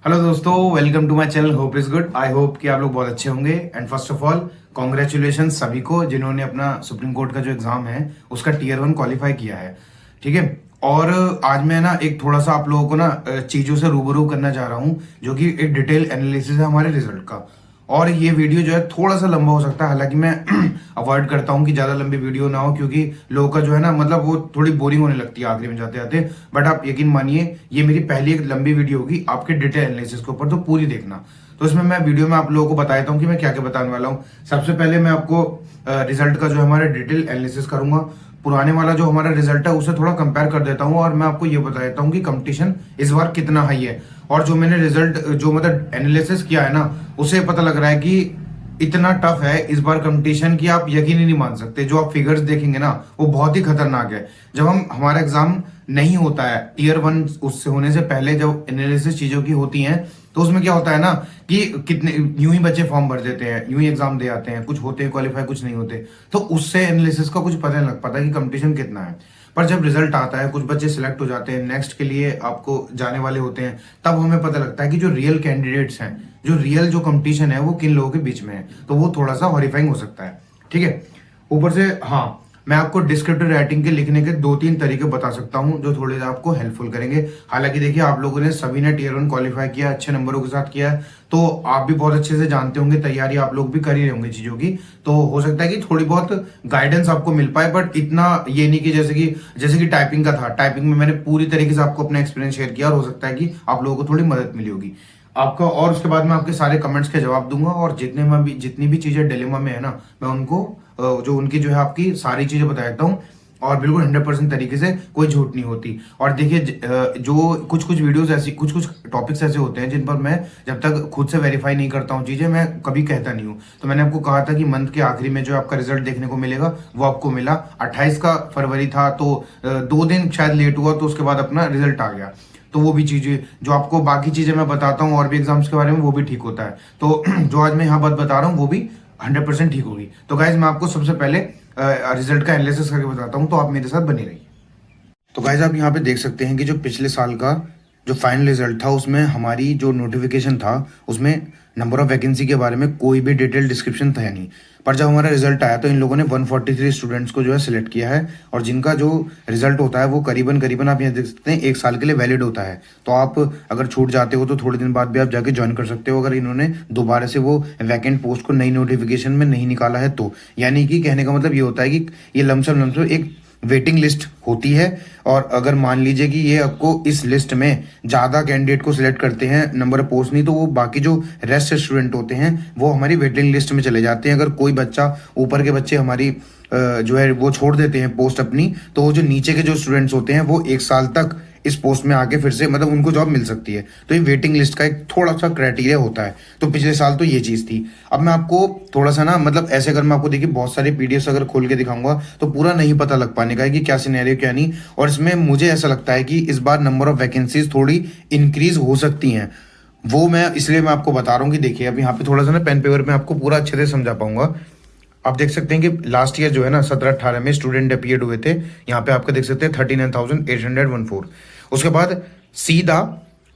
Hello दोस्तों, welcome to my channel. Hope is good. I hope कि आप लोग बहुत अच्छे होंगे। And first of all congratulation सभी को जिन्होंने अपना सुप्रीम कोर्ट का जो एग्जाम है उसका टीयर 1 क्वालिफाई किया है। ठीक है। और आज मैं ना एक थोड़ा सा आप लोगों को ना चीज़ों से रूबरू करना चाह रहा हूँ, जो कि एक डिटेल एनालिसिस है हमारे रिजल्ट का। और ये वीडियो जो है थोड़ा सा लंबा हो सकता है, हालांकि मैं अवॉइड करता हूँ कि ज़्यादा लंबी वीडियो ना हो, क्योंकि लोगों का जो है ना मतलब वो थोड़ी बोरिंग होने लगती है आखिरी में जाते जाते। बट आप यकीन मानिए, ये मेरी पहली एक लंबी वीडियो होगी आपके डिटेल एनालिसिस के ऊपर, तो पूरी देखना। तो इसमें मैं वीडियो में आप लोगों को बता देता हूँ कि मैं क्या क्या बताने वाला हूँ। सबसे पहले मैं आपको रिजल्ट का जो है हमारा डिटेल एनालिसिस करूंगा। पुराने वाला जो हमारा रिजल्ट है उसे थोड़ा कंपेयर कर देता हूँ, और मैं आपको ये बता देता हूँ कि कंपटीशन इस बार कितना हाई है। और जो मैंने रिजल्ट जो मतलब एनालिसिस किया है ना, उसे पता लग रहा है कि इतना टफ है इस बार कंपटीशन की आप यकीन ही नहीं मान सकते। जो आप फिगर्स देखेंगे ना वो बहुत ही खतरनाक है। जब हमारा एग्जाम नहीं होता है टीयर 1, उससे होने से पहले जब एनालिसिस चीजों की होती हैं, तो उसमें क्या होता है ना कि कितने यूं ही बच्चे फॉर्म भर देते हैं, यूं ही एग्जाम दे आते हैं, कुछ होते हैं क्वालिफाई, कुछ नहीं होते। तो उससे एनालिसिस का कुछ पता नहीं लग पाता कि कंपटीशन कितना है। पर जब रिजल्ट आता है, कुछ बच्चे सिलेक्ट हो जाते हैं, नेक्स्ट के लिए आपको जाने वाले होते हैं, तब हमें पता लगता है कि जो रियल कैंडिडेट्स हैं, जो रियल जो कंपटीशन है वो किन लोगों के बीच में है। तो वो थोड़ा सा हॉरिफाइंग हो सकता है। ठीक है। ऊपर से हाँ, मैं आपको डिस्क्रिप्टिव राइटिंग के लिखने के 2-3 तरीके बता सकता हूं जो थोड़े आपको हेल्पफुल करेंगे। हालांकि देखिए, आप लोगों ने सभी ने टीयर 1 क्वालिफाई किया, अच्छे नंबरों के साथ किया है, तो आप भी बहुत अच्छे से जानते होंगे, तैयारी आप लोग भी कर ही रहे होंगे चीजों की। तो हो सकता है कि थोड़ी बहुत गाइडेंस आपको मिल पाए, बट इतना ये नहीं कि जैसे कि टाइपिंग का था। टाइपिंग में मैंने पूरी तरीके से आपको अपना एक्सपीरियंस शेयर किया, और हो सकता है कि आप लोगों को थोड़ी मदद मिली होगी आपका। और उसके बाद मैं आपके सारे कमेंट्स के जवाब दूंगा, और जितनी भी चीजें डिलेमा में है ना, मैं उनको जो उनकी जो है आपकी सारी चीजें बता देता हूँ। और बिल्कुल 100% तरीके से, कोई झूठ नहीं होती। और देखिए, जो कुछ कुछ वीडियोस ऐसी, कुछ कुछ टॉपिक्स ऐसे होते हैं जिन पर मैं जब तक खुद से वेरीफाई नहीं करता हूँ चीजें, मैं कभी कहता नहीं हूँ। तो मैंने आपको कहा था कि मंथ के आखिरी में जो आपका रिजल्ट देखने को मिलेगा वो आपको मिला। 28 का फरवरी था, तो 2 दिन शायद लेट हुआ, तो उसके बाद अपना रिजल्ट आ गया। तो वो भी चीजें, जो आपको बाकी चीजें मैं बताता हूँ और भी एग्जाम्स के बारे में, वो भी ठीक होता है। तो जो आज मैं यहाँ बात बता रहा हूँ वो भी 100% ठीक होगी। तो गाइज, मैं आपको सबसे पहले रिजल्ट का एनालिसिस करके बताता हूँ, तो आप मेरे साथ बने रहिए। तो गाइज, आप यहाँ पे देख सकते हैं कि जो पिछले साल का जो फाइनल रिजल्ट था, उसमें हमारी जो नोटिफिकेशन था उसमें नंबर ऑफ वैकेंसी के बारे में कोई भी डिटेल डिस्क्रिप्शन था नहीं। पर जब हमारा रिजल्ट आया तो इन लोगों ने 143 स्टूडेंट्स को जो है सिलेक्ट किया है, और जिनका जो रिजल्ट होता है वो करीबन करीबन आप यहाँ देख सकते हैं 1 साल के लिए वैलिड होता है। तो आप अगर छूट जाते हो तो थोड़े दिन बाद भी आप जाके ज्वाइन कर सकते हो, अगर इन्होंने दोबारा से वो वैकेंट पोस्ट को नई नोटिफिकेशन में नहीं निकाला है तो। यानी कि कहने का मतलब ये होता है कि ये लमसम एक वेटिंग लिस्ट होती है, और अगर मान लीजिए कि ये आपको इस लिस्ट में ज़्यादा कैंडिडेट को सिलेक्ट करते हैं, नंबर ऑफ पोस्ट नहीं, तो वो बाकी जो रेस्ट स्टूडेंट होते हैं वो हमारी वेटिंग लिस्ट में चले जाते हैं। अगर कोई बच्चा, ऊपर के बच्चे हमारी जो है वो छोड़ देते हैं पोस्ट अपनी, तो वो जो नीचे के जो स्टूडेंट्स होते हैं वो 1 साल तक इस पोस्ट में आके फिर से मतलब उनको जॉब मिल सकती है। तो ये वेटिंग लिस्ट का एक थोड़ा सा क्राइटेरिया होता है। तो पिछले साल तो ये चीज़ थी। अब मैं आपको थोड़ा सा ना मतलब ऐसे, अगर मैं आपको देखिए बहुत सारे पीडीएफ अगर खोल के दिखाऊंगा तो पूरा नहीं पता लग पाने का है कि क्या सिनेरियो क्या नहीं। और इसमें मुझे ऐसा लगता है कि इस बार नंबर ऑफ वैकेंसीज थोड़ी इंक्रीज हो सकती हैं। वो मैं इसलिए मैं आपको बता रहा हूँ कि देखिए, अब यहाँ पे थोड़ा सा ना पेन पेपर में आपको पूरा अच्छे से समझा पाऊंगा। आप देख सकते हैं कि लास्ट ईयर जो है ना 17-18 में स्टूडेंट अपीयर्ड हुए थे। यहाँ पे आपको देख सकते हैं 39,814। उसके बाद सीधा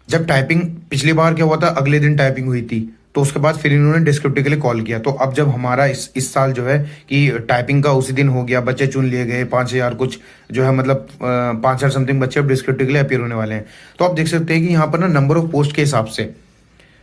जब टाइपिंग, पिछली बार क्या हुआ था, अगले दिन टाइपिंग हुई थी, तो उसके बाद फिर इन्होंने डिस्क्रिप्टिव के लिए कॉल किया। तो अब जब हमारा इस साल जो है कि टाइपिंग का उसी दिन हो गया, बच्चे चुन लिए गए 5,000 कुछ जो है मतलब 5,000 समथिंग बच्चे अब डिस्क्रिप्टिव के लिए अपीयर होने वाले हैं। तो आप देख सकते हैं कि यहाँ पर ना नंबर ऑफ पोस्ट के हिसाब से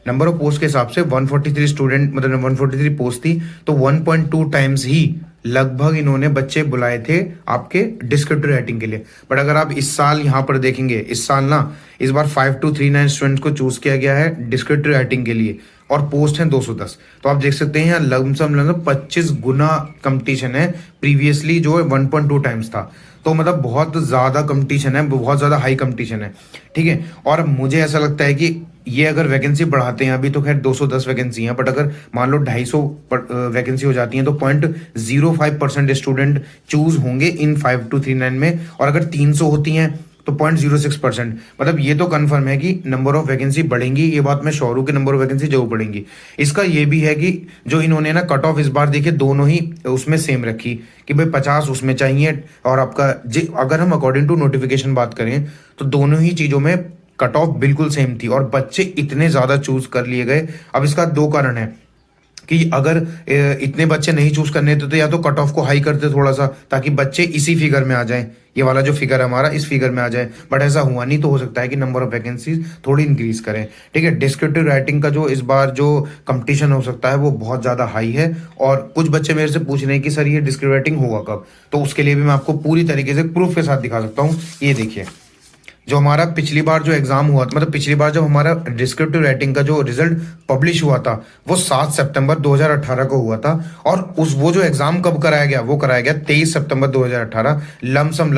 143 स्टूडेंट मतलब 143 पोस्ट थी, तो 1.2 टाइम्स ही लगभग इन्होंने बच्चे बुलाए थे आपके डिस्क्रिप्टिव राइटिंग के लिए। बट अगर आप इस साल यहाँ पर देखेंगे, इस साल ना इस बार 5239 स्टूडेंट्स को चूज किया गया है डिस्क्रिप्टिव राइटिंग के लिए, और पोस्ट है 210। तो आप देख सकते हैं यहाँ लमसम 25 गुना कंपटीशन है। प्रीवियसली जो है 1.2 टाइम्स था। तो मतलब बहुत ज़्यादा कंपटीशन है, बहुत ज़्यादा हाई कंपटीशन है। ठीक है। और मुझे ऐसा लगता है कि ये अगर वैकेंसी बढ़ाते हैं, अभी तो खैर 210 वैकेंसी हैं, बट अगर मान लो 250 वैकेंसी हो जाती हैं तो 0.05% स्टूडेंट चूज होंगे इन 5239 में, और अगर 300 होती हैं तो 0.06%। मतलब ये तो कंफर्म है कि नंबर ऑफ वैकेंसी बढ़ेंगी, ये बात मैं श्योर हूँ कि नंबर ऑफ वैकेंसी जरूर बढ़ेंगी। इसका ये भी है कि जो इन्होंने ना कट ऑफ इस बार देखिए दोनों ही उसमें सेम रखी कि भाई 50 उसमें चाहिए, और आपका अगर हम अकॉर्डिंग टू नोटिफिकेशन बात करें तो दोनों ही चीज़ों में कट ऑफ बिल्कुल सेम थी और बच्चे इतने ज़्यादा चूज कर लिए गए। अब इसका दो कारण है कि अगर इतने बच्चे नहीं चूज करने थे तो या तो कट ऑफ को हाई करते थोड़ा सा ताकि बच्चे इसी फिगर में आ जाएं, ये वाला जो फिगर है हमारा इस फिगर में आ जाए, बट ऐसा हुआ नहीं। तो हो सकता है कि नंबर ऑफ वैकेंसीज थोड़ी इंक्रीज करें। ठीक है, डिस्क्रिप्टिव राइटिंग का जो इस बार जो कंपटीशन हो सकता है वो बहुत ज़्यादा हाई है और कुछ बच्चे मेरे से पूछ रहे हैं कि सर ये डिस्क्रिप्टिव राइटिंग होगा कब, तो उसके लिए भी मैं आपको पूरी तरीके से प्रूफ के साथ दिखा सकता हूँ। ये देखिए, जो हमारा पिछली बार जो एग्जाम हुआ था, मतलब पिछली बार जब हमारा डिस्क्रिप्टिव राइटिंग का जो रिजल्ट पब्लिश हुआ था वो 7 सितंबर 2018 को हुआ था और वो जो एग्जाम कब कराया गया, वो कराया गया 23 सितंबर 2018, लमसम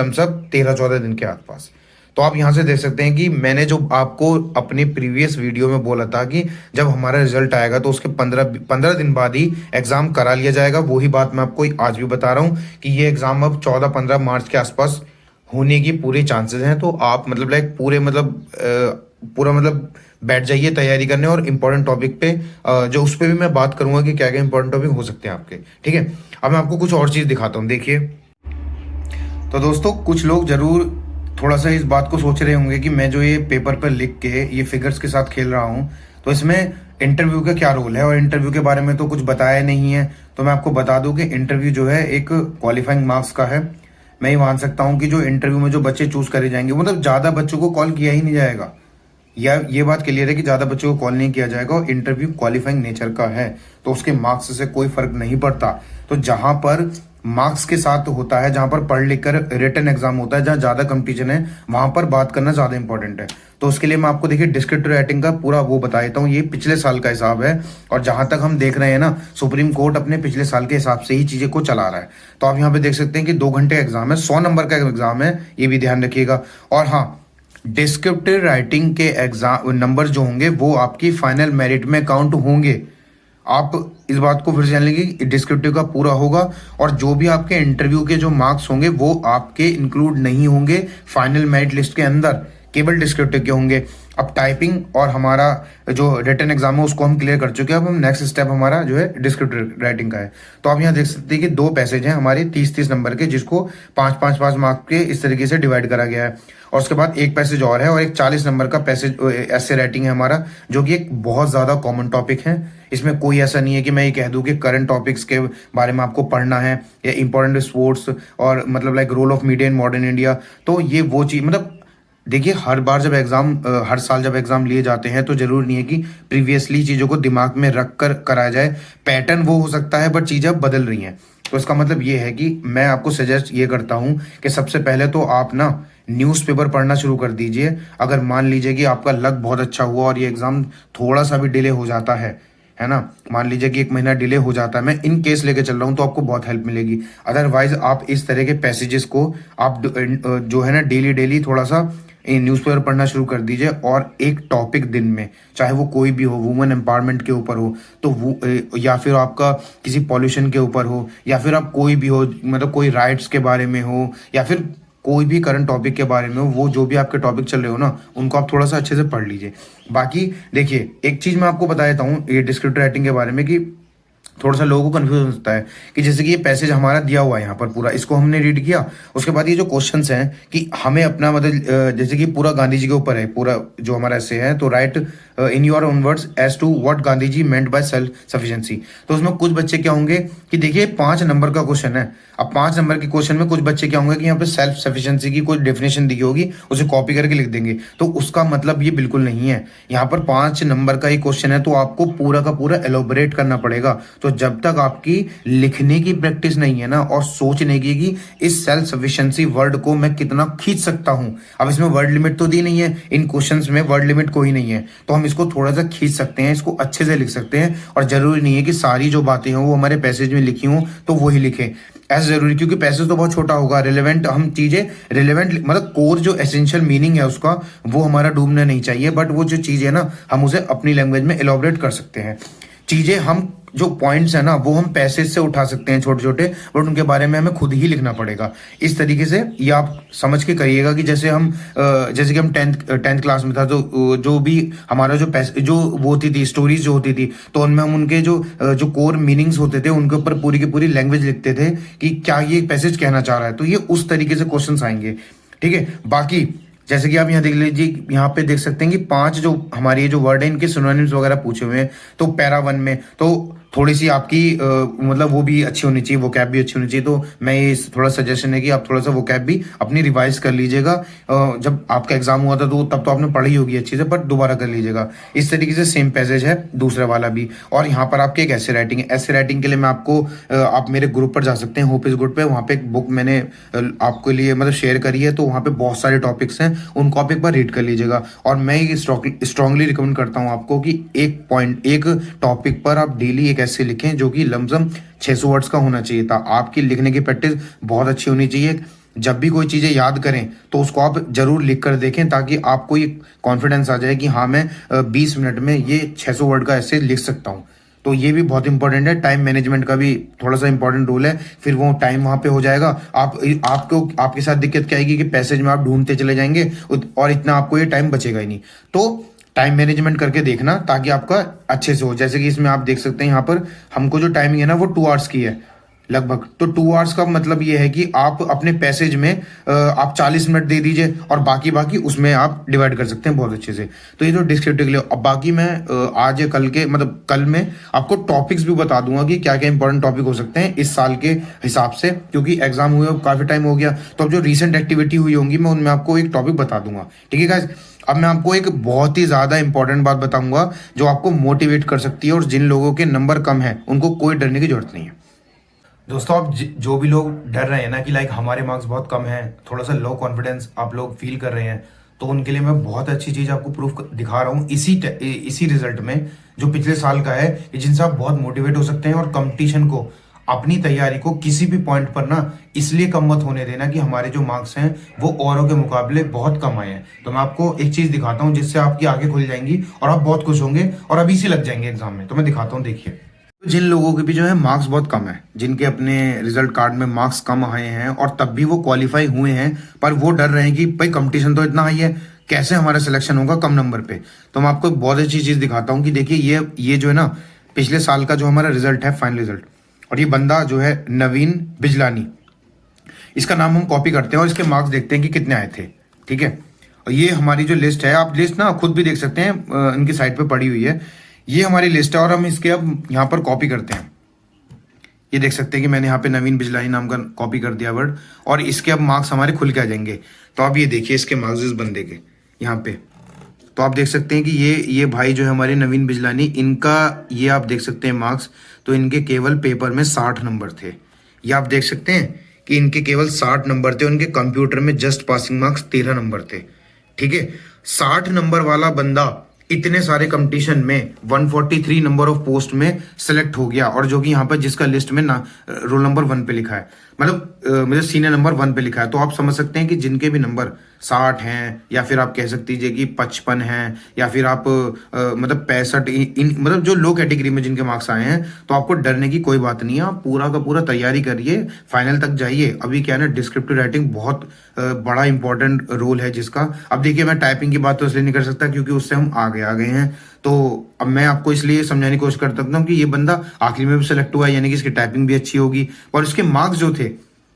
13-14 दिन के आसपास। तो आप यहाँ से देख सकते हैं कि मैंने जो आपको अपने प्रीवियस वीडियो में बोला था कि जब हमारा रिजल्ट आएगा तो उसके 15 दिन बाद ही एग्जाम करा लिया जाएगा, वही बात मैं आपको आज भी बता रहा हूँ कि ये एग्जाम अब 14-15 मार्च के आसपास होने की पूरे चांसेस हैं। तो आप मतलब लाइक पूरा मतलब बैठ जाइए तैयारी करने और इम्पोर्टेंट टॉपिक पे जो उस पर भी मैं बात करूंगा कि क्या क्या इंपॉर्टेंट टॉपिक हो सकते हैं आपके। ठीक है, अब मैं आपको कुछ और चीज़ दिखाता हूँ। देखिए, तो दोस्तों कुछ लोग जरूर थोड़ा सा इस बात को सोच रहे होंगे कि मैं जो ये पेपर पर लिख के ये फिगर्स के साथ खेल रहा हूँ तो इसमें इंटरव्यू का क्या रोल है, और इंटरव्यू के बारे में तो कुछ बताया नहीं है। तो मैं आपको बता दूं कि इंटरव्यू जो है एक क्वालिफाइंग मार्क्स का है। मैं ये मान सकता हूँ कि जो इंटरव्यू में जो बच्चे चूज करे जाएंगे मतलब ज़्यादा बच्चों को कॉल किया ही नहीं जाएगा, या ये बात क्लियर है कि ज़्यादा बच्चों को कॉल नहीं किया जाएगा और इंटरव्यू क्वालिफाइंग नेचर का है तो उसके मार्क्स से कोई फर्क नहीं पड़ता। तो जहाँ पर मार्क्स के साथ होता है, जहाँ पर पढ़ लिख कर रिटन एग्जाम होता है, जहाँ ज़्यादा कंपटीशन है वहाँ पर बात करना ज़्यादा इंपॉर्टेंट है। तो उसके लिए मैं आपको देखिए डिस्क्रिप्टिव राइटिंग का पूरा वो बता देता हूँ। ये पिछले साल का हिसाब है और जहाँ तक हम देख रहे हैं ना, सुप्रीम कोर्ट अपने पिछले साल के हिसाब से ही चीज़ें को चला रहा है। तो आप यहाँ पे देख सकते हैं कि 2 घंटे एग्जाम है, 100 नंबर का एग्जाम है, ये भी ध्यान रखिएगा। और हाँ, डिस्क्रिप्टिव राइटिंग के एग्जाम नंबर जो होंगे वो आपकी फाइनल मेरिट में काउंट होंगे। आप इस बात को फिर से जान लेंगे कि डिस्क्रिप्टिव का पूरा होगा और जो भी आपके इंटरव्यू के जो मार्क्स होंगे वो आपके इंक्लूड नहीं होंगे फाइनल मेरिट लिस्ट के अंदर, केवल डिस्क्रिप्टिव के होंगे। अब टाइपिंग और हमारा जो रिटन एग्जाम है उसको हम क्लियर कर चुके हैं। अब हम नेक्स्ट स्टेप हमारा जो है डिस्क्रिप्टिव राइटिंग का है। तो आप यहाँ देख सकते हैं कि 2 पैसेज हैं हमारे 30-30 नंबर के, जिसको 5-5 मार्क के इस तरीके से डिवाइड करा गया है। और उसके बाद एक पैसेज और है और एक 40 नंबर का पैसेज ऐसे राइटिंग है हमारा, जो कि एक बहुत ज़्यादा कॉमन टॉपिक है। इसमें कोई ऐसा नहीं है कि मैं ये कह दूं कि करंट टॉपिक्स के बारे में आपको पढ़ना है या इंपॉर्टेंट स्पोर्ट्स और मतलब like role of media in modern India. तो ये वो चीज़ मतलब देखिए, हर बार जब एग्जाम हर साल जब एग्जाम लिए जाते हैं तो जरूर नहीं है कि प्रीवियसली चीज़ों को दिमाग में रख कर कराया जाए। पैटर्न वो हो सकता है बट चीज़ें अब बदल रही हैं। तो इसका मतलब ये है कि मैं आपको सजेस्ट ये करता हूँ कि सबसे पहले तो आप ना न्यूज़पेपर पढ़ना शुरू कर दीजिए। अगर मान लीजिए कि आपका लक बहुत अच्छा हुआ और ये एग्ज़ाम थोड़ा सा भी डिले हो जाता है ना, मान लीजिए कि 1 महीना डिले हो जाता है, मैं इन केस लेके चल रहा हूँ, तो आपको बहुत हेल्प मिलेगी। अदरवाइज आप इस तरह के पैसेजेस को आप जो है ना डेली थोड़ा सा न्यूज़पेपर पढ़ना शुरू कर दीजिए और एक टॉपिक दिन में, चाहे वो कोई भी हो, वुमेन एम्पावरमेंट के ऊपर हो तो वो, या फिर आपका किसी पॉल्यूशन के ऊपर हो, या फिर आप कोई भी हो मतलब कोई राइट्स के बारे में हो, या फिर कोई भी करंट टॉपिक के बारे में हो, वो जो भी आपके टॉपिक चल रहे हो ना उनको आप थोड़ा सा अच्छे से पढ़ लीजिए। बाकी देखिए, एक चीज़ मैं आपको बता देता हूँ ये डिस्क्रिप्टिव राइटिंग के बारे में कि थोड़ा सा लोगों को कंफ्यूज होता है कि जैसे कि ये पैसेज हमारा दिया हुआ है यहाँ पर पूरा, इसको हमने रीड किया, उसके बाद ये जो क्वेश्चंस हैं कि हमें अपना मतलब जैसे कि पूरा गांधी जी के ऊपर है पूरा जो हमारा ऐसे है, तो right in your own words as to what Gandhi ji meant by self sufficiency. तो उसमें कुछ बच्चे क्या होंगे कि देखिए 5 नंबर का क्वेश्चन है। अब 5 नंबर के क्वेश्चन में कुछ बच्चे क्या होंगे कि यहाँ पे सेल्फ सफिशिएंसी की कोई डेफिनेशन दी होगी, उसे कॉपी करके लिख देंगे। तो उसका मतलब ये बिल्कुल नहीं है। यहाँ पर 5 नंबर का ही क्वेश्चन है तो आपको पूरा का पूरा एलोबरेट करना पड़ेगा। तो जब तक आपकी लिखने की प्रैक्टिस नहीं है ना और सोचने की कि इस सेल्फ सफिशिएंसी वर्ड को मैं कितना खींच सकता हूँ, अब इसमें वर्ड लिमिट तो दी नहीं है, इन क्वेश्चंस में वर्ड लिमिट कोई नहीं है, तो हम इसको थोड़ा सा खींच सकते हैं, इसको अच्छे से लिख सकते हैं। और जरूरी नहीं है कि सारी जो बातें हों वो हमारे पैसेज में लिखी हों तो वही लिखें, ऐसा जरूरी, क्योंकि पैसेज तो बहुत छोटा होगा। रिलेवेंट हम चीजें रिलेवेंट मतलब कोर जो एसेंशियल मीनिंग है उसका वो हमारा डूबना नहीं चाहिए, बट वो जो चीज़ है ना हम उसे अपनी लैंग्वेज में एलोबरेट कर सकते हैं। चीज़ें हम जो पॉइंट्स है ना वो हम पैसेज से उठा सकते हैं छोटे छोटे, बट उनके बारे में हमें खुद ही लिखना पड़ेगा। इस तरीके से ये आप समझ के करिएगा कि जैसे कि हम टेंथ क्लास में था तो जो भी हमारा जो वो होती थी स्टोरीज जो होती थी, तो उनमें हम उनके जो कोर मीनिंग्स होते थे उनके ऊपर पूरी की पूरी लैंग्वेज लिखते थे कि क्या ये पैसेज कहना चाह रहा है। तो ये उस तरीके से क्वेश्चन आएंगे, ठीक है। बाकी जैसे कि आप यहाँ देख लीजिए, यहाँ पे देख सकते हैं कि 5 जो हमारी ये जो वर्ड है इनके सिनोनिम्स वगैरह पूछे हुए हैं। तो पैरा 1 में तो थोड़ी सी आपकी मतलब वो भी अच्छी होनी चाहिए, वोकैब भी अच्छी होनी चाहिए। तो मैं ये थोड़ा सजेशन है कि आप थोड़ा सा वोकैब भी अपनी रिवाइज कर लीजिएगा। जब आपका एग्जाम हुआ था तो तब तो आपने पढ़ी होगी अच्छी से, बट दोबारा कर लीजिएगा। इस तरीके से सेम पैसेज है दूसरा वाला भी। और यहाँ पर आपकी एक ऐसे राइटिंग है। ऐसे राइटिंग के लिए मैं आपको आप मेरे ग्रुप पर जा सकते हैं, होप इज गुड पे। वहाँ पे एक बुक मैंने आपके लिए मतलब शेयर करी है, तो वहाँ पे बहुत सारे टॉपिक्स हैं, उनको आप एक बार रीड कर लीजिएगा। और मैं ये स्ट्रांगली रिकमेंड करता हूँ आपको कि एक टॉपिक पर आप डेली एक ऐसे लिखें जो कि लमसम 600 वर्ड्स का होना चाहिए था। आपकी लिखने की प्रैक्टिस बहुत अच्छी होनी चाहिए। जब भी कोई चीज़ें याद करें तो उसको आप जरूर लिख कर देखें, ताकि आपको ये कॉन्फिडेंस आ जाए कि हाँ मैं 20 मिनट में ये 600 वर्ड का ऐसे लिख सकता हूँ। तो ये भी बहुत इंपॉर्टेंट है। टाइम मैनेजमेंट का भी थोड़ा सा इंपॉर्टेंट रोल है। फिर वो टाइम वहाँ पे हो जाएगा। आपको आपके साथ दिक्कत क्या आएगी कि पैसेज में आप ढूंढते चले जाएंगे और इतना आपको ये टाइम बचेगा ही नहीं। तो टाइम मैनेजमेंट करके देखना ताकि आपका अच्छे से हो। जैसे कि इसमें आप देख सकते हैं यहाँ पर हमको जो टाइमिंग है ना वो 2 आवर्स की है लगभग। तो 2 आवर्स का मतलब ये है कि आप अपने पैसेज में आप 40 मिनट दे दीजिए और बाकी उसमें आप डिवाइड कर सकते हैं बहुत अच्छे से। तो ये तो डिस्क्रिप्टिव के लिए। अब बाकी मैं आज या कल के मतलब कल में आपको टॉपिक्स भी बता दूंगा कि क्या क्या इंपॉर्टेंट टॉपिक हो सकते हैं इस साल के हिसाब से, क्योंकि एग्जाम हुए अब काफ़ी टाइम हो गया। तो अब जो रिसेंट एक्टिविटी हुई होंगी मैं उनमें आपको एक टॉपिक बता दूंगा। ठीक है गाइस। अब मैं आपको एक बहुत ही ज़्यादा इंपॉर्टेंट बात बताऊंगा जो आपको मोटिवेट कर सकती है, और जिन लोगों के नंबर कम है उनको कोई डरने की जरूरत नहीं है। दोस्तों, आप जो भी लोग डर रहे हैं ना कि लाइक हमारे मार्क्स बहुत कम हैं, थोड़ा सा लो कॉन्फिडेंस आप लोग फील कर रहे हैं, तो उनके लिए मैं बहुत अच्छी चीज़ आपको प्रूफ दिखा रहा हूँ इसी रिजल्ट में जो पिछले साल का है, जिनसे आप बहुत मोटिवेट हो सकते हैं। और कंपटीशन को, अपनी तैयारी को किसी भी पॉइंट पर ना इसलिए कम मत होने देना कि हमारे जो मार्क्स हैं वो औरों के मुकाबले बहुत कम आए हैं। तो मैं आपको एक चीज़ दिखाता हूँ जिससे आपकी आंखें खुल जाएंगी और आप बहुत खुश होंगे और अभी से लग जाएंगे एग्जाम में। तो मैं दिखाता हूँ, देखिए। जिन लोगों के भी जो है मार्क्स बहुत कम है, जिनके अपने रिजल्ट कार्ड में मार्क्स कम आए हैं और तब भी वो क्वालिफाई हुए हैं, पर वो डर रहे हैं कि भाई कंपटीशन तो इतना हाई है, कैसे हमारा सिलेक्शन होगा कम नंबर पे। तो मैं आपको एक बहुत अच्छी चीज़ दिखाता हूँ कि देखिए ये जो है ना पिछले साल का जो हमारा रिजल्ट है, फाइनल रिजल्ट। और ये बंदा जो है नवीन बिजलानी, इसका नाम हम कॉपी करते हैं और इसके मार्क्स देखते हैं कि कितने आए थे। ठीक है। और ये हमारी जो लिस्ट है, आप लिस्ट ना खुद भी देख सकते हैं, इनकी साइट पे पड़ी हुई है। ये हमारी लिस्ट है और हम इसके अब यहाँ पर कॉपी करते हैं। ये देख सकते हैं कि मैंने यहाँ पे नवीन बिजलानी नाम का कॉपी कर दिया वर्ड, और इसके अब मार्क्स हमारे खुल के आ जाएंगे। तो आप ये देखिए इसके मार्क्स इस बंदे के यहाँ पे। तो आप देख सकते हैं कि ये भाई जो है हमारे नवीन बिजलानी, इनका ये आप देख सकते हैं मार्क्स। तो इनके केवल पेपर में 60 नंबर थे। ये आप देख सकते हैं कि इनके केवल 60 नंबर थे। उनके कंप्यूटर में जस्ट पासिंग मार्क्स 13 नंबर थे। ठीक है। 60 नंबर वाला बंदा इतने सारे कंपटीशन में 143 नंबर ऑफ पोस्ट में सेलेक्ट हो गया, और जो कि यहाँ पर जिसका लिस्ट में ना रोल नंबर 1 पे लिखा है, मतलब मेरे सीनियर नंबर 1 पे लिखा है। तो आप समझ सकते हैं कि जिनके भी नंबर 60 हैं, या फिर आप कह सकते हैं कि 55 हैं, या फिर आप मतलब 65, मतलब जो लो कैटेगरी में जिनके मार्क्स आए हैं, तो आपको डरने की कोई बात नहीं है। आप पूरा का पूरा तैयारी करिए, फाइनल तक जाइए। अभी क्या है ना, डिस्क्रिप्टिव राइटिंग बहुत बड़ा इंपॉर्टेंट रोल है जिसका। अब देखिए मैं टाइपिंग की बात तो इसलिए नहीं कर सकता क्योंकि उससे हम आ गए हैं। तो अब मैं आपको इसलिए समझाने की कोशिश करता हूँ कि ये बंदा आखिरी में भी सेलेक्ट हुआ है, यानी कि इसकी टाइपिंग भी अच्छी होगी। और इसके मार्क्स जो थे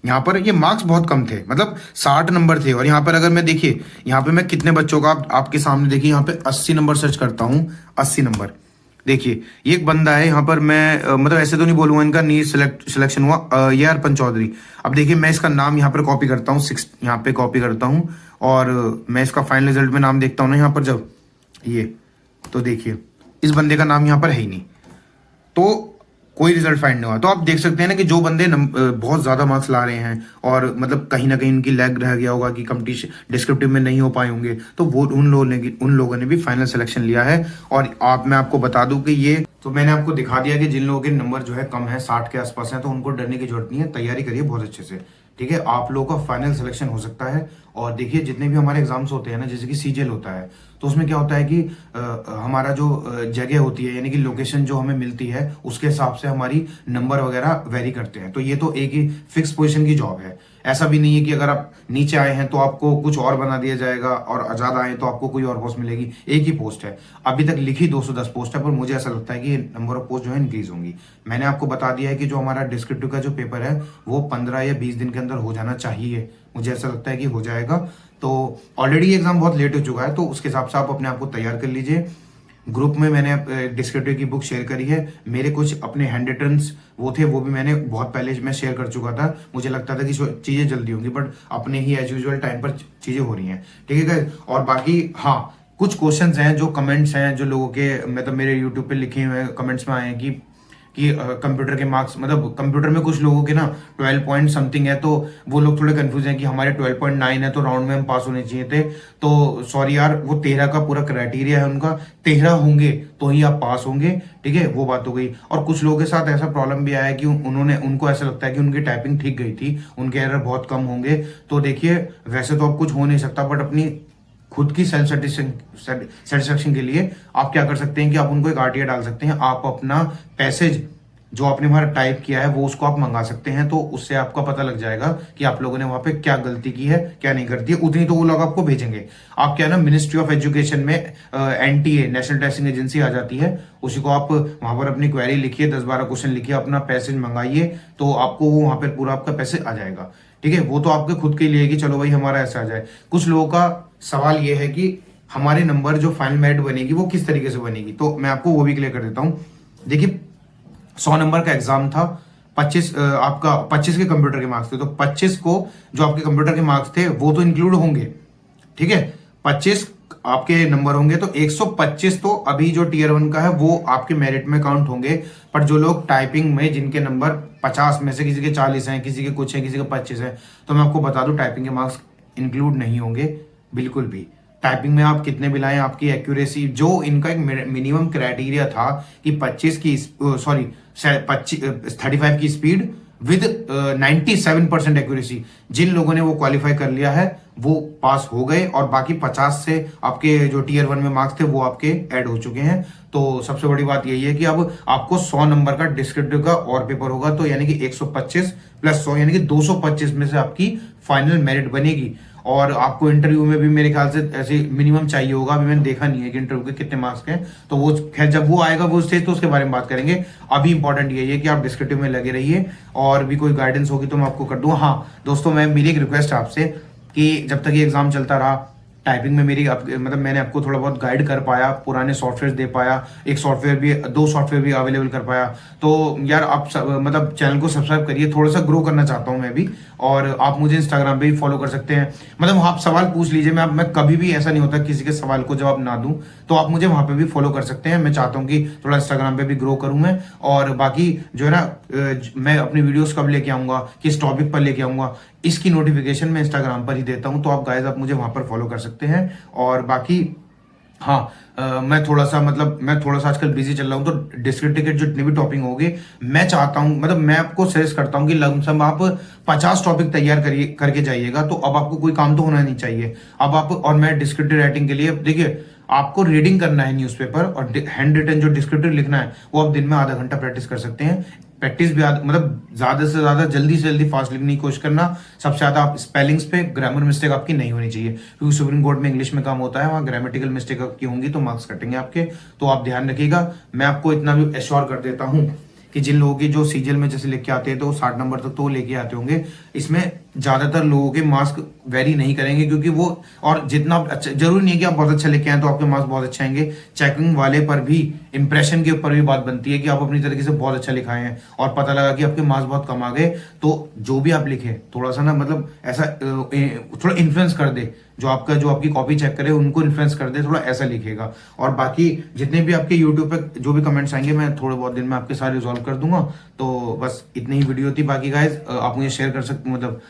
यहाँ पर, ये मार्क्स बहुत कम थे, मतलब 60 नंबर थे। और यहाँ पर अगर मैं देखिए, यहाँ पे मैं कितने बच्चों का आपके सामने देखिए, यहाँ पे 80 नंबर सर्च करता हूँ। 80 नंबर देखिए, ये एक बंदा है यहाँ पर। मैं मतलब ऐसे तो नहीं बोलूँगा इनका नहीं सिलेक्शन हुआ, ये अर्पण चौधरी। अब देखिए मैं इसका नाम यहाँ पर कॉपी करता हूँ, 6 यहाँ पे कॉपी करता हूँ, और मैं इसका फाइनल रिजल्ट में नाम देखता हूँ ना यहाँ पर जब ये, तो देखिए इस बंदे का नाम यहाँ पर है ही नहीं, तो कोई रिजल्ट फाइंड नहीं हुआ। तो आप देख सकते हैं ना कि जो बंदे बहुत ज़्यादा मार्क्स ला रहे हैं और मतलब कहीं ना कहीं इनकी लैग रह गया होगा कि कंपटीशन डिस्क्रिप्टिव में नहीं हो पाए होंगे, तो वो उन लोगों ने भी फाइनल सिलेक्शन लिया है। और मैं आपको बता दूं कि ये तो मैंने आपको दिखा दिया कि जिन लोगों के नंबर जो है कम है, 60 के आसपास हैं, तो उनको डरने की जरूरत नहीं है। तैयारी करिए बहुत अच्छे से। ठीक है। आप लोगों का फाइनल सिलेक्शन हो सकता है। और देखिए जितने भी हमारे एग्जाम्स होते हैं ना, जैसे कि सीजीएल होता है, तो उसमें क्या होता है कि हमारा जो जगह होती है, यानी कि लोकेशन जो हमें मिलती है, उसके हिसाब से हमारी नंबर वगैरह वेरी करते हैं। तो ये तो एक ही फिक्स पोजीशन की जॉब है। ऐसा भी नहीं है कि अगर आप नीचे आए हैं तो आपको कुछ और बना दिया जाएगा, और ज्यादा आए तो आपको कोई और पोस्ट मिलेगी। एक ही पोस्ट है। अभी तक लिखी 210 पोस्ट है, पर मुझे ऐसा लगता है कि नंबर ऑफ पोस्ट जो है इंक्रीज होंगी। मैंने आपको बता दिया है कि जो हमारा डिस्क्रिप्टिव का जो पेपर है वो 15 या 20 दिन के अंदर हो जाना चाहिए। मुझे ऐसा लगता है कि हो जाएगा। तो ऑलरेडी एग्जाम बहुत लेट हो चुका है, तो उसके हिसाब से आप अपने आप को तैयार कर लीजिए। ग्रुप में मैंने डिस्क्रिप्टिव की बुक शेयर करी है, मेरे कुछ अपने हैंड रिटन्स वो थे, वो भी मैंने बहुत पहले मैं शेयर कर चुका था। मुझे लगता था कि चीज़ें जल्दी होंगी, बट अपने ही एज यूजुअल टाइम पर चीज़ें हो रही हैं, ठीक है। और बाकी हाँ, कुछ क्वेश्चंस हैं, जो कमेंट्स हैं, जो लोगों के मतलब मेरे यूट्यूब पे लिखे हुए कमेंट्स में आए हैं कि कंप्यूटर के मार्क्स, मतलब कंप्यूटर में कुछ लोगों के ना 12 पॉइंट समथिंग है, तो वो लोग थोड़े कंफ्यूज हैं कि हमारे 12.9 है तो राउंड में हम पास होने चाहिए थे। तो सॉरी यार, वो 13 का पूरा क्राइटेरिया है उनका, 13 होंगे तो ही आप पास होंगे, ठीक है, वो बात हो गई। और कुछ लोगों के साथ ऐसा प्रॉब्लम भी आया है कि उनको ऐसा लगता है कि उनकी टाइपिंग ठीक गई थी, उनके एरर बहुत कम होंगे। तो देखिए, वैसे तो अब कुछ हो नहीं सकता, बट अपनी खुद की सेल्फ सेटिस्फेक्शन के लिए आप क्या कर सकते हैं कि आप उनको एक आरटीआई डाल सकते हैं। आप अपना पैसेज जो आपने वहां टाइप किया है वो उसको आप मंगा सकते हैं, तो उससे आपका पता लग जाएगा कि आप लोगों ने वहां पे क्या गलती की है, क्या नहीं करती है, उतनी तो वो लोग आपको भेजेंगे। आप क्या ना, मिनिस्ट्री ऑफ एजुकेशन में एनटीए, नेशनल टेस्टिंग एजेंसी आ जाती है, उसी को आप वहां पर अपनी क्वेरी लिखिए, 10-12 क्वेश्चन लिखिए, अपना पैसेज मंगाइए, तो आपको वो वहां पर पूरा आपका पैसेज आ जाएगा, ठीक है। वो तो आपके खुद के लिए कि चलो भाई हमारा ऐसा आ जाए। कुछ लोगों का सवाल ये है कि हमारे नंबर जो फाइनल मेरिट बनेगी वो किस तरीके से बनेगी, तो मैं आपको वो भी क्लियर कर देता हूं। देखिए, 100 नंबर का एग्जाम था, 25 आपका 25 के कंप्यूटर के मार्क्स थे, तो 25 को जो आपके कंप्यूटर के मार्क्स थे वो तो इंक्लूड होंगे, ठीक है। 25 आपके नंबर होंगे, तो 125 तो अभी जो टीयर 1 का है वो आपके मेरिट में काउंट होंगे। पर जो लोग टाइपिंग में जिनके नंबर 50 में से किसी के 40 हैं, किसी के कुछ हैं, किसी के 25 हैं, तो मैं आपको बता दूं टाइपिंग के मार्क्स इंक्लूड नहीं होंगे बिल्कुल भी। टाइपिंग में आप कितने भी लाएं, आपकी एक्यूरेसी, जो इनका एक मिनिमम क्राइटेरिया था कि 25 की सॉरी 35 की स्पीड विद 97% एक्यूरेसी, जिन लोगों ने वो क्वालिफाई कर लिया है वो पास हो गए, और बाकी 50 से आपके जो टीयर 1 में मार्क्स थे वो आपके ऐड हो चुके हैं। तो सबसे बड़ी बात यही है कि अब आपको 100 नंबर का डिस्क्रिप्टिव का और पेपर होगा, तो यानी कि 125 प्लस 100 यानी कि 225 में से आपकी फाइनल मेरिट बनेगी। और आपको इंटरव्यू में भी मेरे ख्याल से ऐसे मिनिमम चाहिए होगा, अभी मैंने देखा नहीं है कि इंटरव्यू के कितने मार्क्स हैं, तो वो खैर जब वो आएगा वो स्टेज तो उसके बारे में बात करेंगे। अभी इंपॉर्टेंट यही है कि आप डिस्क्रिप्टिव में लगे रहिए, और भी कोई गाइडेंस होगी तो मैं आपको कर दूँ। हाँ दोस्तों, मेरी एक रिक्वेस्ट है आपसे कि जब तक ये एग्जाम चलता रहा, टाइपिंग में मेरी मतलब मैंने आपको थोड़ा बहुत गाइड कर पाया, पुराने सॉफ्टवेयर दे पाया, एक सॉफ्टवेयर भी, 2 सॉफ्टवेयर भी अवेलेबल कर पाया, तो यार आप मतलब चैनल को सब्सक्राइब करिए, थोड़ा सा ग्रो करना चाहता हूं मैं भी। और आप मुझे इंस्टाग्राम पे भी फॉलो कर सकते हैं, मतलब आप सवाल पूछ लीजिए, मैं कभी भी ऐसा नहीं होता किसी के सवाल को जवाब ना दूं, तो आप मुझे वहां पे भी फॉलो कर सकते हैं। मैं चाहता हूं कि थोड़ा इंस्टाग्राम पे भी ग्रो करूं मैं, और बाकी जो है ना, मैं अपनी वीडियोस कब लेके आऊंगा, किस टॉपिक पर लेके आऊंगा, इसकी नोटिफिकेशन मैं इंस्टाग्राम पर ही देता हूं, तो आप गाइस आप मुझे वहां पर फॉलो कर सकते हैं। और बाकी हाँ, मैं थोड़ा सा आजकल बिजी चल रहा हूँ, तो डिस्क्रिप्टिव के जितने भी टॉपिक होंगे, मैं चाहता हूँ, मतलब मैं आपको सजेस्ट करता हूँ कि लमसम आप 50 टॉपिक तैयार करके जाइएगा, तो अब आपको कोई काम तो होना नहीं चाहिए अब आप। और मैं डिस्क्रिप्टिव राइटिंग के लिए, देखिए आपको रीडिंग करना है न्यूज़पेपर, और हैंड रिटन जो डिस्क्रिप्टिव लिखना है वो आप दिन में आधा घंटा प्रैक्टिस कर सकते हैं। प्रैक्टिस भी मतलब ज्यादा से ज्यादा जल्दी से जल्दी फास्ट लिखने की कोशिश करना। सबसे ज्यादा आप स्पेलिंग्स पे, ग्रामर मिस्टेक आपकी नहीं होनी चाहिए, क्योंकि सुप्रीम कोर्ट में इंग्लिश में काम होता है, वहां ग्रामेटिकल मिस्टेक आपकी होंगी तो मार्क्स कटेंगे आपके, तो आप ध्यान रखिएगा। मैं आपको इतना भी एश्योर कर देता हूं कि जिन लोगों की जो सीजीएल में जैसे लेके आते हैं तो 60 नंबर तक तो लेके आते होंगे, इसमें ज्यादातर लोगों के मार्क्स वेरी नहीं करेंगे, क्योंकि वो, और जितना अच्छा, जरूरी नहीं है कि आप बहुत अच्छा लेके आए तो आपके मार्क्स बहुत अच्छे आएंगे। चेकिंग वाले पर भी, इंप्रेशन के ऊपर भी बात बनती है कि आप अपनी तरीके से बहुत अच्छा लिखाए हैं और पता लगा कि आपके मार्क्स बहुत कम आ गए, तो जो भी आप लिखे थोड़ा सा ना, मतलब ऐसा थोड़ा इन्फ्लुएंस कर दे, जो आपकी कॉपी चेक करे उनको इन्फ्लुएंस कर दे, थोड़ा ऐसा लिखेगा। और बाकी जितने भी आपके यूट्यूब पे जो भी कमेंट्स आएंगे, मैं थोड़े बहुत दिन में आपके सारे रिजॉल्व कर दूंगा। तो बस इतनी ही वीडियो थी। बाकी गाइज आप मुझे शेयर कर सकते, मतलब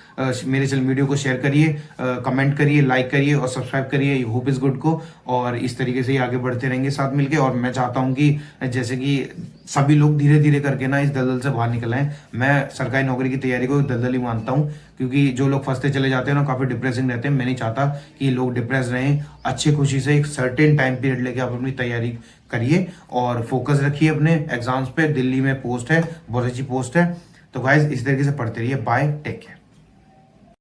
मेरे चैनल वीडियो को शेयर करिए, कमेंट करिए, लाइक करिए और सब्सक्राइब करिए होप इज गुड को, और इस तरीके से ही आगे बढ़ते रहेंगे साथ मिलके। और मैं चाहता हूं कि जैसे कि सभी लोग धीरे धीरे करके ना इस दलदल से बाहर निकल आए। मैं सरकारी नौकरी की तैयारी को दलदल ही मानता हूं, क्योंकि जो लोग फंसते चले जाते हैं ना, काफी डिप्रेसिंग रहते हैं। मैं नहीं चाहता कि लोग डिप्रेस रहें। अच्छी खुशी से एक सर्टेन टाइम पीरियड लेके आप अपनी तैयारी करिए और फोकस रखिए अपने एग्जाम्स पे। दिल्ली में पोस्ट है, बहुत अच्छी पोस्ट है, तो गाइज इस तरीके से पढ़ते रहिए। Bye, take care.